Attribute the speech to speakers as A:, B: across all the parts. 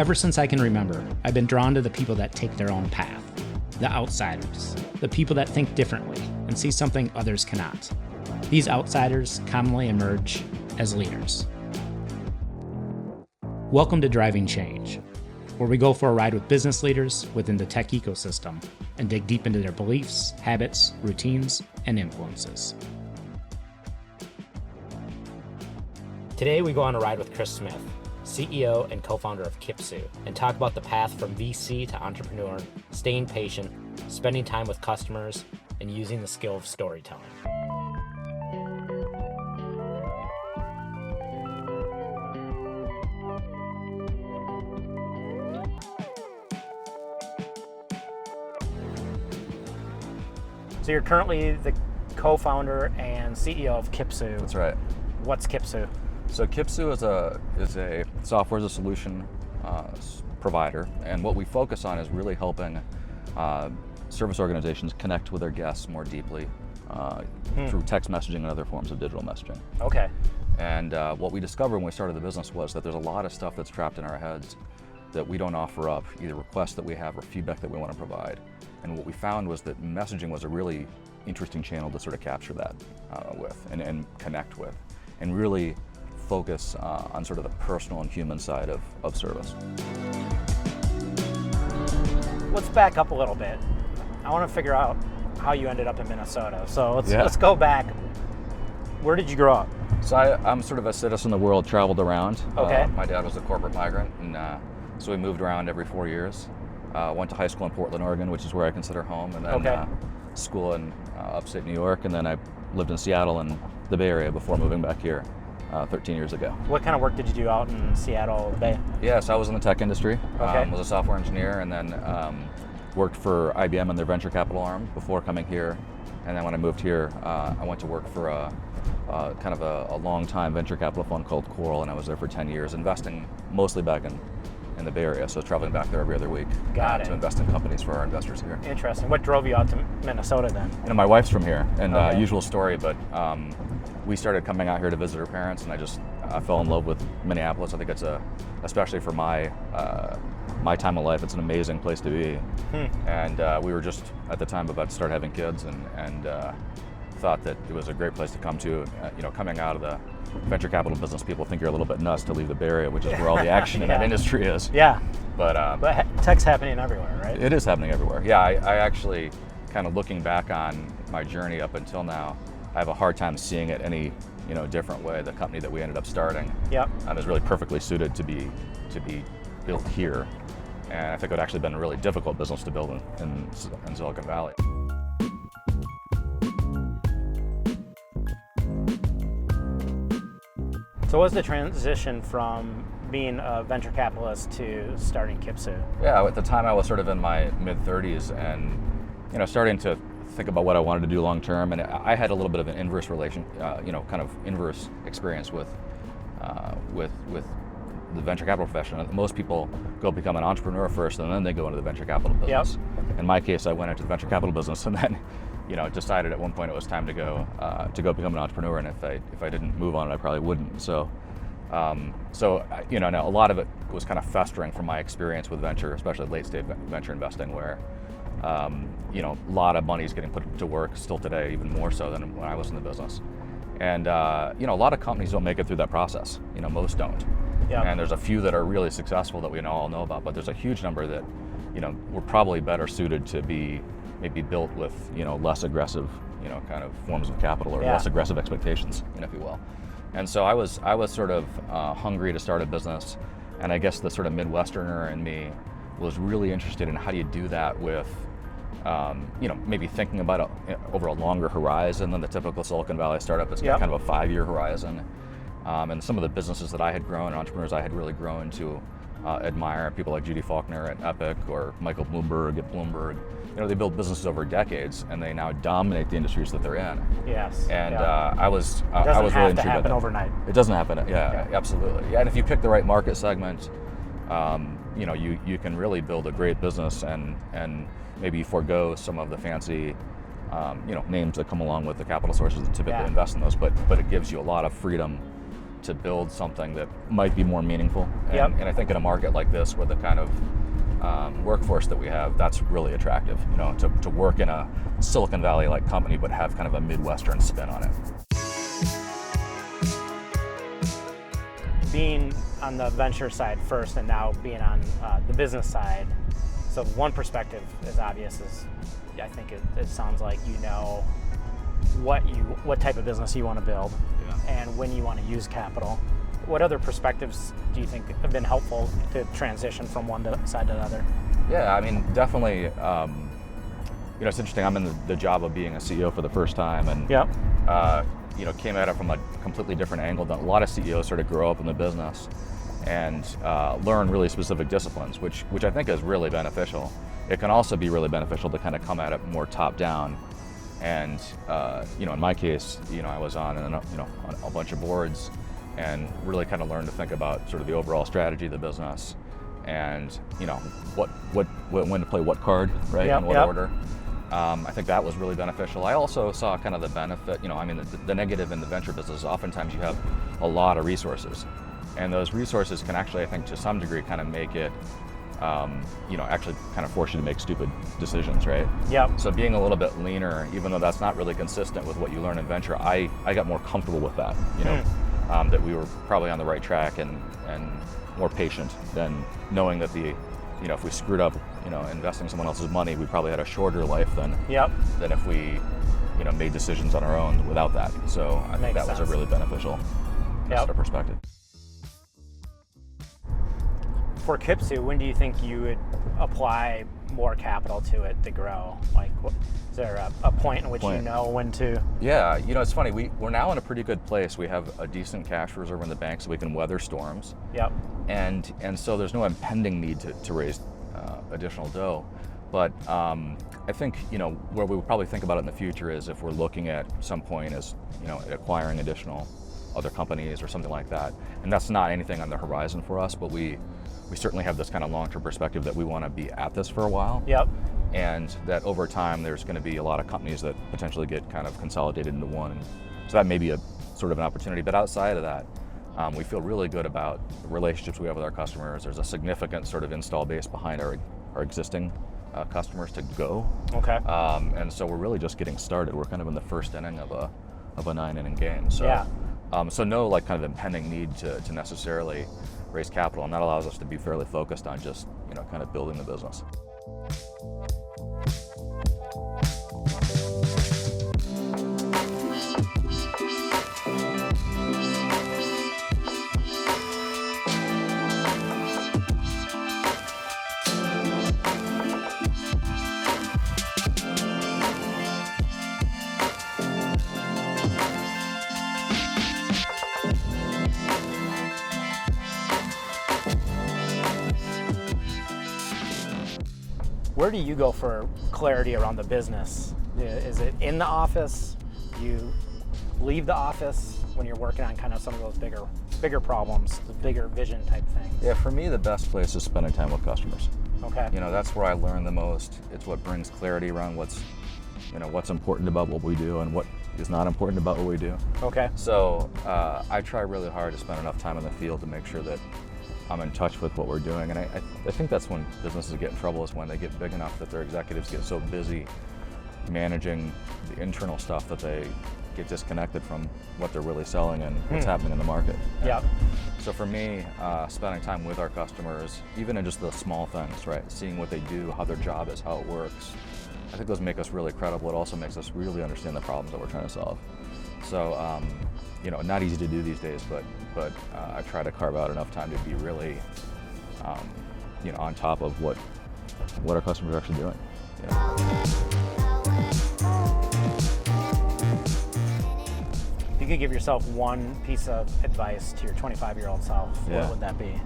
A: Ever since I can remember, I've been drawn to the people that take their own path, the outsiders, the people that think differently and see something others cannot. These outsiders commonly emerge as leaders. Welcome to Driving Change, where we go for a ride with business leaders within the tech ecosystem and dig deep into their beliefs, habits, routines, and influences. Today we go on a ride with Chris Smith, CEO and co-founder of Kipsu, and talk about the path from VC to entrepreneur, staying patient, spending time with customers, and using the skill of storytelling. So you're currently the co-founder and CEO of Kipsu.
B: That's right.
A: What's Kipsu?
B: So Kipsu is a software as a solution provider, and what we focus on is really helping service organizations connect with their guests more deeply through text messaging and other forms of digital messaging.
A: Okay.
B: And what we discovered when we started the business was that there's a lot of stuff that's trapped in our heads that we don't offer up, either requests that we have or feedback that we want to provide. And what we found was that messaging was a really interesting channel to sort of capture that with and connect with, and really focus on sort of the personal and human side of service.
A: Let's back up a little bit. I want to figure out how you ended up in Minnesota. So let's go back. Where did you grow up?
B: So I'm sort of a citizen of the world, traveled around.
A: Okay.
B: My dad was a corporate migrant, and so we moved around every 4 years. Went to high school in Portland, Oregon, which is where I consider home, and then school in upstate New York, and then I lived in Seattle and the Bay Area before moving back here 13 years ago.
A: What kind of work did you do out in Seattle Bay?
B: Yeah, so I was in the tech industry.
A: Okay.
B: Was a software engineer, and then worked for IBM and their venture capital arm before coming here. And then when I moved here, I went to work for kind of a long-time venture capital fund called Coral, and I was there for 10 years, investing mostly back in the Bay Area, so traveling back there every other week to invest in companies for our investors here.
A: Interesting. What drove you out to Minnesota then?
B: You know, my wife's from here, and usual story, but we started coming out here to visit her parents, and I fell in love with Minneapolis. I think it's especially for my time of life, it's an amazing place to be. And we were just at the time about to start having kids, and thought that it was a great place to come to. Coming out of the venture capital business, people think you're a little bit nuts to leave the Bay Area, which is where all the action in that industry is.
A: Yeah.
B: But
A: tech's happening everywhere, right?
B: It is happening everywhere. Yeah, I actually, kind of looking back on my journey up until now, I have a hard time seeing it any different way. The company that we ended up starting is really perfectly suited to be built here, and I think it would actually been a really difficult business to build in Silicon Valley.
A: So what was the transition from being a venture capitalist to starting Kipsu?
B: Yeah, at the time I was sort of in my mid-30s and starting to think about what I wanted to do long term, and I had a little bit of an inverse kind of inverse experience with the venture capital profession. Most people go become an entrepreneur first, and then they go into the venture capital business.
A: Yep.
B: In my case, I went into the venture capital business, and then decided at one point it was time to go become an entrepreneur, and if I didn't move on it, I probably wouldn't. So now a lot of it was kind of festering from my experience with venture, especially late stage venture investing, where a lot of money is getting put to work still today, even more so than when I was in the business. And a lot of companies don't make it through that process. Most don't. Yep. And there's a few that are really successful that we all know about, but there's a huge number that we're probably better suited to be maybe built with less aggressive kind of forms of capital, or less aggressive expectations, if you will. And so I was sort of hungry to start a business, and I guess the sort of Midwesterner in me was really interested in how do you do that with maybe thinking about over a longer horizon than the typical Silicon Valley startup. It's kind of a 5-year horizon. And some of the businesses that I had grown, entrepreneurs I had really grown to admire, people like Judy Faulkner at Epic or Michael Bloomberg at Bloomberg. They build businesses over decades, and they now dominate the industries that they're in.
A: Yes.
B: And I was
A: really
B: intrigued by that. It doesn't have to
A: happen overnight.
B: It doesn't happen. Yeah, absolutely. Yeah, and if you pick the right market segment, you can really build a great business, and maybe forego some of the fancy names that come along with the capital sources that typically invest in those, but it gives you a lot of freedom to build something that might be more meaningful. And,
A: Yep.
B: and I think in a market like this, with the kind of workforce that we have, that's really attractive. To work in a Silicon Valley-like company, but have kind of a Midwestern spin on it.
A: Being on the venture side first and now being on the business side, so one perspective is obvious is I think it sounds like you know what type of business you want to build and when you want to use capital. What other perspectives do you think have been helpful to transition from one side to the other?
B: Yeah, I mean, definitely, it's interesting. I'm in the job of being a CEO for the first time, and came at it from a completely different angle than a lot of CEOs sort of grow up in the business and learn really specific disciplines, which I think is really beneficial. It can also be really beneficial to kind of come at it more top down. And in my case, I was on a bunch of boards and really kind of learned to think about sort of the overall strategy of the business and when to play what card, right, in what order. I think that was really beneficial. I also saw kind of the benefit, the negative in the venture business is oftentimes you have a lot of resources, and those resources can actually, I think, to some degree kind of make it, actually kind of force you to make stupid decisions, right?
A: Yeah.
B: So being a little bit leaner, even though that's not really consistent with what you learn in venture, I got more comfortable with that, that we were probably on the right track and more patient than knowing that if we screwed up, investing someone else's money, we probably had a shorter life than if we, made decisions on our own without that. So I think that was a really beneficial sort of perspective.
A: For Kipsu, when do you think you would apply more capital to it to grow? Like, is there a point in which you know when to?
B: Yeah, it's funny. We're now in a pretty good place. We have a decent cash reserve in the bank, so we can weather storms.
A: Yep.
B: And so there's no impending need to raise additional dough. But I think where we would probably think about it in the future is if we're looking at some point as acquiring additional other companies or something like that. And that's not anything on the horizon for us, but we certainly have this kind of long-term perspective that we want to be at this for a while.
A: Yep.
B: And that over time there's going to be a lot of companies that potentially get kind of consolidated into one. So that may be a sort of an opportunity. But outside of that, we feel really good about the relationships we have with our customers. There's a significant sort of install base behind our existing customers to go.
A: Okay.
B: And so we're really just getting started. We're kind of in the first inning of a 9-inning game. So, so no like kind of impending need to necessarily raise capital, and that allows us to be fairly focused on just kind of building the business.
A: Where do you go for clarity around the business? Is it in the office? Do you leave the office when you're working on kind of some of those bigger problems, the bigger vision type things?
B: Yeah, for me, the best place is spending time with customers.
A: Okay.
B: That's where I learn the most. It's what brings clarity around what's important about what we do and what is not important about what we do.
A: Okay.
B: So I try really hard to spend enough time in the field to make sure that I'm in touch with what we're doing. And I think that's when businesses get in trouble, is when they get big enough that their executives get so busy managing the internal stuff that they get disconnected from what they're really selling and what's happening in the market.
A: Yeah.
B: So for me, spending time with our customers, even in just the small things, right? Seeing what they do, how their job is, how it works, I think those make us really credible. It also makes us really understand the problems that we're trying to solve. So, not easy to do these days, but I try to carve out enough time to be really, on top of what our customers are actually doing.
A: If you could give yourself one piece of advice to your 25-year-old self, what would that be?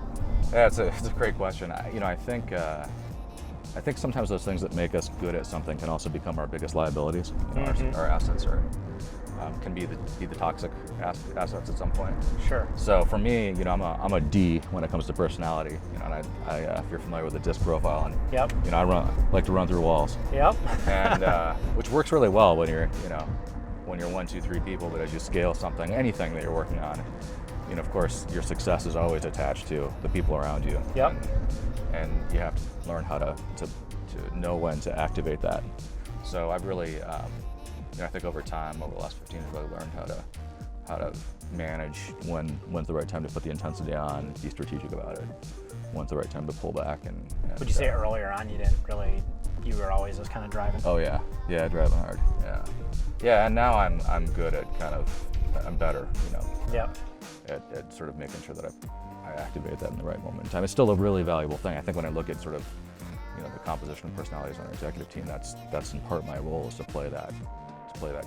B: Yeah, it's a great question. I think sometimes those things that make us good at something can also become our biggest liabilities. Our assets can be the toxic assets at some point.
A: Sure.
B: So for me, I'm a D when it comes to personality. And I if you're familiar with the DISC profile, and I like to run through walls.
A: Yep.
B: And which works really well when you're 1, 2, 3 people. But as you scale something, anything that you're working on, of course, your success is always attached to the people around you.
A: Yep.
B: And you have to learn how to know when to activate that. So I've really, I think over time, over the last 15 years, I've learned how to manage when's the right time to put the intensity on, be strategic about it, when's the right time to pull back. And
C: would you say earlier on you were always just kind of driving?
B: Oh yeah, driving hard. Yeah, and now I'm good at I'm better,
C: Yep.
B: at sort of making sure that I activate that in the right moment in time. It's still a really valuable thing. I think when I look at sort of, the composition of personalities on our executive team, that's in part my role, is to play that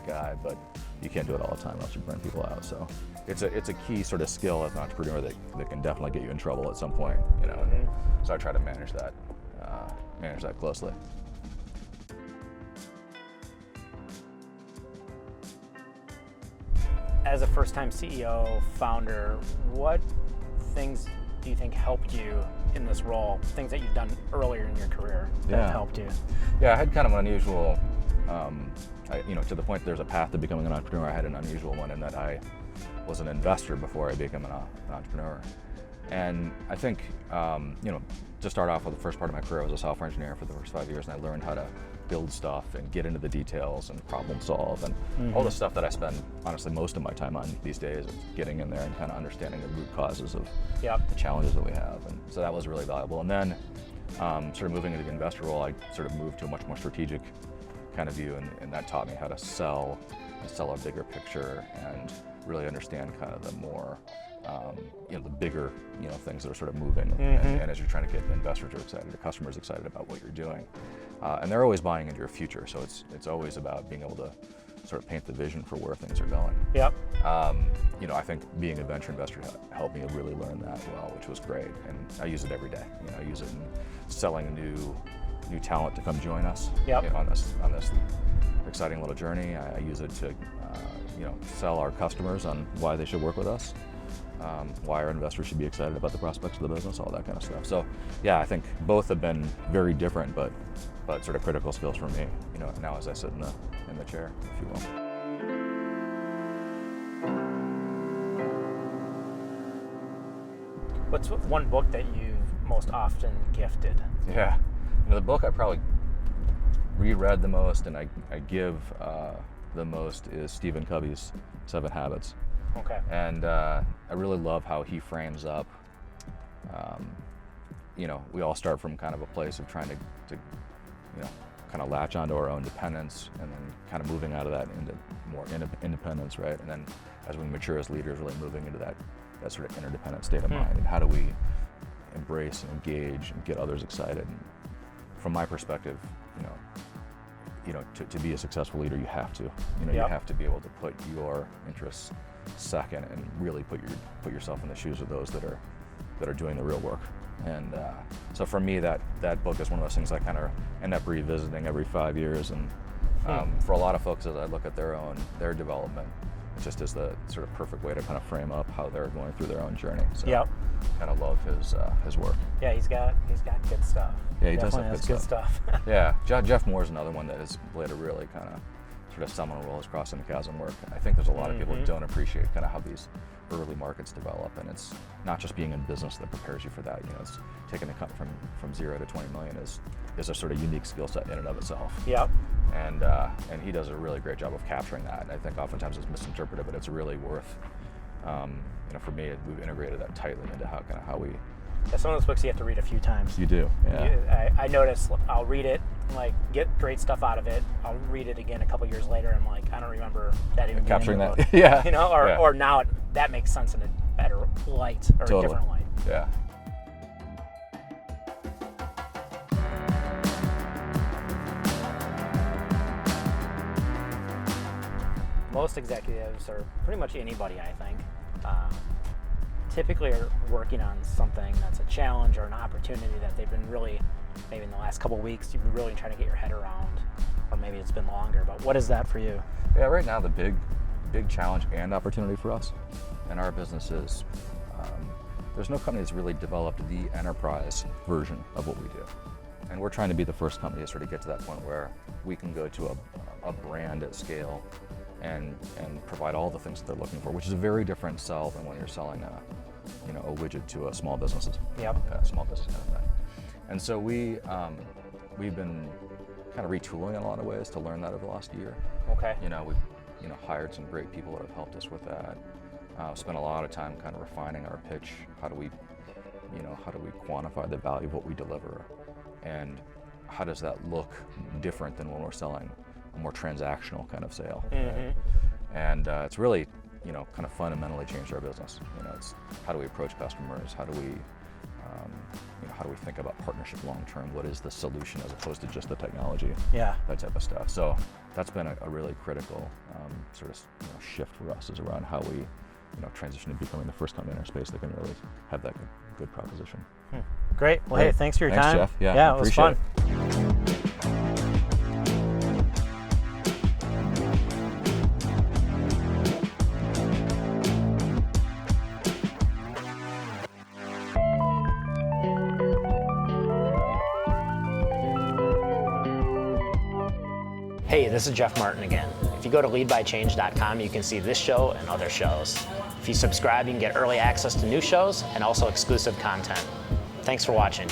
B: guy, but you can't do it all the time, else you burn people out. So it's a key sort of skill as an entrepreneur that can definitely get you in trouble at some point, and so I try to manage that closely.
C: As a first-time CEO, founder, what things do you think helped you in this role? Things that you've done earlier in your career that helped you?
B: Yeah, I had kind of an unusual, to the point there's a path to becoming an entrepreneur. I had an unusual one in that I was an investor before I became an entrepreneur. And I think, to start off with, the first part of my career, I was a software engineer for the first 5 years, and I learned how to build stuff and get into the details and problem solve and all the stuff that I spend, honestly, most of my time on these days, is getting in there and kind of understanding the root causes of the challenges that we have. And so that was really valuable. And then sort of moving into the investor role, I sort of moved to a much more strategic kind of view, and that taught me how to sell a bigger picture and really understand kind of the more the bigger things that are sort of moving, and as you're trying to get investors excited, or customers excited about what you're doing, and they're always buying into your future. So it's always about being able to sort of paint the vision for where things are going.
C: Yep.
B: I think being a venture investor helped me really learn that well, which was great, and I use it every day. I use it in selling new talent to come join us on this exciting little journey. I use it to sell our customers on why they should work with us. Why our investors should be excited about the prospects of the business, all that kind of stuff. So, yeah, I think both have been very different, but sort of critical skills for me. Now as I sit in the chair, if you will.
C: What's one book that you've most often gifted?
B: Yeah, the book I probably reread the most and I give the most is Stephen Covey's 7 Habits.
C: Okay.
B: And I really love how he frames up, we all start from kind of a place of trying to kind of latch onto our own dependence, and then kind of moving out of that into more independence, right? And then as we mature as leaders, really moving into that sort of interdependent state of mind, and how do we embrace and engage and get others excited. And from my perspective, to be a successful leader, you have to, you have to be able to put your interests second and really put yourself in the shoes of those that are doing the real work. And so for me, that book is one of those things I kind of end up revisiting every 5 years. And for a lot of folks, as I look at their development, it just is the sort of perfect way to kind of frame up how they're going through their own journey. So kind of love his work.
C: Yeah, he's got good stuff.
B: Yeah, he
C: definitely
B: does have good stuff. Yeah, Jeff Moore's another one that has played a really kind of sort of seminal role, his Crossing the Chasm work. I think there's a lot of people who don't appreciate kind of how these early markets develop, and it's not just being in business that prepares you for that. It's taking a cut from 0 to 20 million is a sort of unique skill set in and of itself.
C: Yep.
B: And he does a really great job of capturing that. And I think oftentimes it's misinterpreted, but it's really worth. For me, we've integrated that tightly into how we.
C: Yeah, some of those books you have to read a few times.
B: You do. Yeah.
C: I notice I'll read it, get great stuff out of it. I'll read it again a couple years later, and I don't remember that even
B: capturing
C: being in
B: that.
C: the book.
B: Yeah.
C: Or now that makes sense in a better light or
B: Totally.
C: a different light.
B: Yeah.
C: Most executives, or pretty much anybody, I think, typically are working on something that's a challenge or an opportunity that they've been really, maybe in the last couple of weeks, you've been really trying to get your head around, or maybe it's been longer, but what is that for you?
B: Yeah, right now the big challenge and opportunity for us in our business is there's no company that's really developed the enterprise version of what we do. And we're trying to be the first company to sort of get to that point where we can go to a brand at scale and provide all the things that they're looking for, which is a very different sell than when you're selling a widget to a small businesses.
C: Yep.
B: Small business kind of thing. And so we've been kind of retooling in a lot of ways to learn that over the last year.
C: Okay.
B: We've hired some great people that have helped us with that. Spent a lot of time kind of refining our pitch. How do we quantify the value of what we deliver, and how does that look different than when we're selling a more transactional kind of sale? Right? And it's really, kind of fundamentally changed our business. It's how do we approach customers? How do we think about partnership long term? What is the solution as opposed to just the technology?
C: Yeah.
B: That type of stuff. So that's been a really critical sort of shift for us, is around how we transition to becoming the first company in our space that can really have that good proposition.
C: Great. Well, hey, thanks for your time.
B: Jeff. Yeah,
C: it was fun. Hey, this is Jeff Martin again. If you go to leadbychange.com, you can see this show and other shows. If you subscribe, you can get early access to new shows and also exclusive content. Thanks for watching.